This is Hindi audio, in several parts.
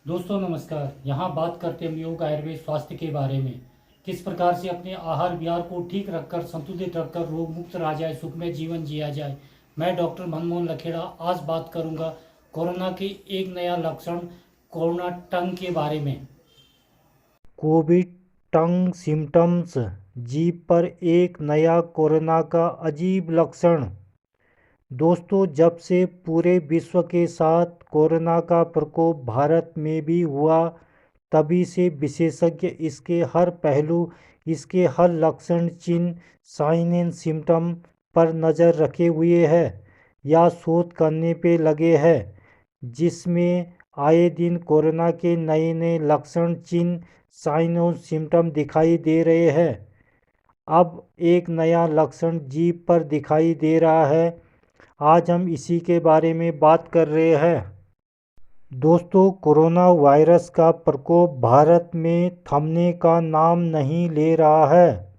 दोस्तों नमस्कार। यहाँ बात करते हैं हम योग आयुर्वेद स्वास्थ्य के बारे में। किस प्रकार से अपने आहार विहार को ठीक रखकर संतुलित रखकर रोग मुक्त रहा जाए, सुखमय जीवन जिया जाए। मैं डॉक्टर मनमोहन लखेड़ा आज बात करूँगा कोरोना के एक नया लक्षण कोरोना टंग के बारे में। कोविड टंग सिम्टम्स। जीभ पर एक नया कोरोना का अजीब लक्षण। दोस्तों, जब से पूरे विश्व के साथ कोरोना का प्रकोप भारत में भी हुआ, तभी से विशेषज्ञ इसके हर पहलू, इसके हर लक्षण चिन्ह, साइन एंड सिम्टम पर नज़र रखे हुए हैं या शोध करने पे लगे हैं, जिसमें आए दिन कोरोना के नए नए लक्षण चिन्ह, साइन और सिम्टम दिखाई दे रहे हैं। अब एक नया लक्षण जीभ पर दिखाई दे रहा है। आज हम इसी के बारे में बात कर रहे हैं। दोस्तों, कोरोना वायरस का प्रकोप भारत में थमने का नाम नहीं ले रहा है।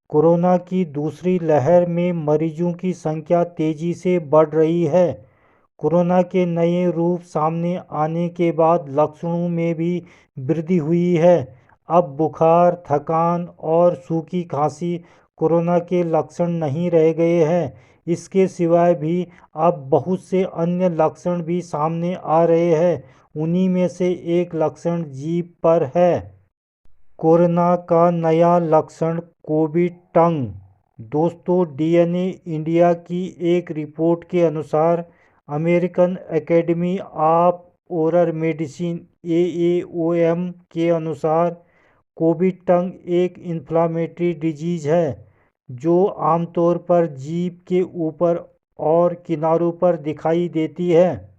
कोरोना की दूसरी लहर में मरीजों की संख्या तेजी से बढ़ रही है। कोरोना के नए रूप सामने आने के बाद लक्षणों में भी वृद्धि हुई है। अब बुखार, थकान और सूखी खांसी कोरोना के लक्षण नहीं रह गए हैं। इसके सिवाय भी अब बहुत से अन्य लक्षण भी सामने आ रहे हैं। उन्हीं में से एक लक्षण जीभ पर है। कोरोना का नया लक्षण कोविड टंग। दोस्तों, डीएनए इंडिया की एक रिपोर्ट के अनुसार American academy of oral medicine AAOM के अनुसार कोविड टंग एक इन्फ्लामेटरी डिजीज है जो आमतौर पर जीभ के ऊपर और किनारों पर दिखाई देती है।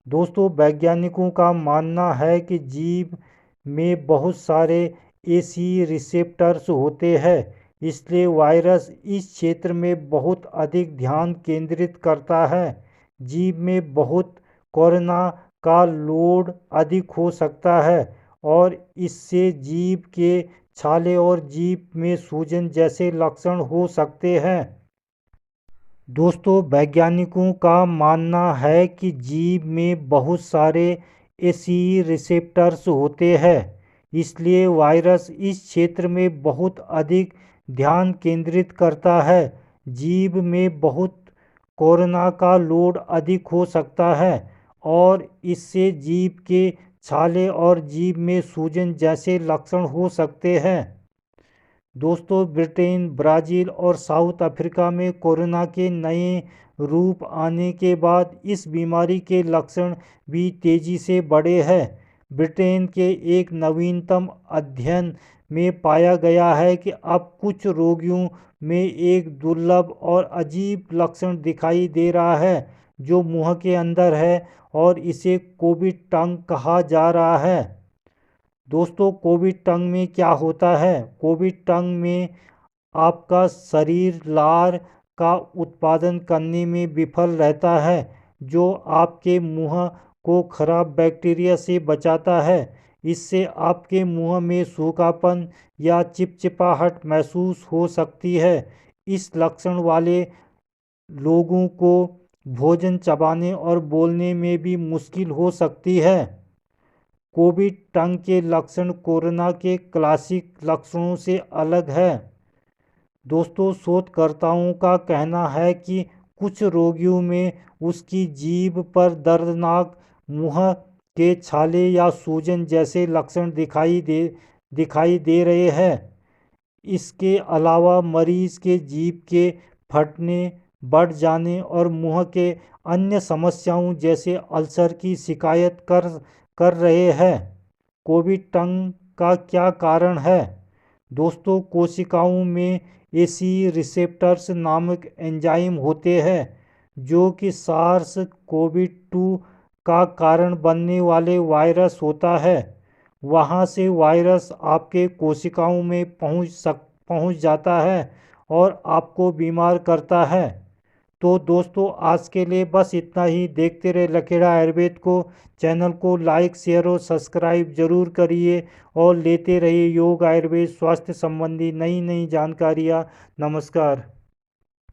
दोस्तों, वैज्ञानिकों का मानना है कि जीभ में बहुत सारे ऐसी रिसेप्टर्स होते हैं, इसलिए वायरस इस क्षेत्र में बहुत अधिक ध्यान केंद्रित करता है। जीभ में बहुत कोरोना का लोड अधिक हो सकता है और इससे जीभ के छाले और जीभ में सूजन जैसे लक्षण हो सकते हैं। दोस्तों, वैज्ञानिकों का मानना है कि जीभ में बहुत सारे ऐसी रिसेप्टर्स होते हैं, इसलिए वायरस इस क्षेत्र में बहुत अधिक ध्यान केंद्रित करता है। जीभ में बहुत कोरोना का लोड अधिक हो सकता है और इससे जीभ के छाले और जीभ में सूजन जैसे लक्षण हो सकते हैं। दोस्तों, ब्रिटेन, ब्राज़ील और साउथ अफ्रीका में कोरोना के नए रूप आने के बाद इस बीमारी के लक्षण भी तेज़ी से बढ़े हैं। ब्रिटेन के एक नवीनतम अध्ययन में पाया गया है कि अब कुछ रोगियों में एक दुर्लभ और अजीब लक्षण दिखाई दे रहा है जो मुंह के अंदर है और इसे कोविड टंग कहा जा रहा है। दोस्तों, कोविड टंग में क्या होता है? कोविड टंग में आपका शरीर लार का उत्पादन करने में विफल रहता है, जो आपके मुंह को खराब बैक्टीरिया से बचाता है। इससे आपके मुंह में सूखापन या चिपचिपाहट महसूस हो सकती है। इस लक्षण वाले लोगों को भोजन चबाने और बोलने में भी मुश्किल हो सकती है। कोविड टंग के लक्षण कोरोना के क्लासिक लक्षणों से अलग है। दोस्तों, शोधकर्ताओं का कहना है कि कुछ रोगियों में उसकी जीभ पर दर्दनाक, मुंह के छाले या सूजन जैसे लक्षण दिखाई दे रहे हैं। इसके अलावा मरीज के जीभ के फटने, बढ़ जाने और मुंह के अन्य समस्याओं जैसे अल्सर की शिकायत कर रहे हैं। कोविड टंग का क्या कारण है? दोस्तों, कोशिकाओं में ऐसी रिसेप्टर्स नामक एंजाइम होते हैं जो कि सार्स कोविड 2 का कारण बनने वाले वायरस होता है। वहाँ से वायरस आपके कोशिकाओं में पहुँच जाता है और आपको बीमार करता है। तो दोस्तों, आज के लिए बस इतना ही। देखते रहे लखेड़ा आयुर्वेद को। चैनल को लाइक, शेयर और सब्सक्राइब जरूर करिए और लेते रहिए योग आयुर्वेद स्वास्थ्य संबंधी नई नई जानकारियाँ। नमस्कार।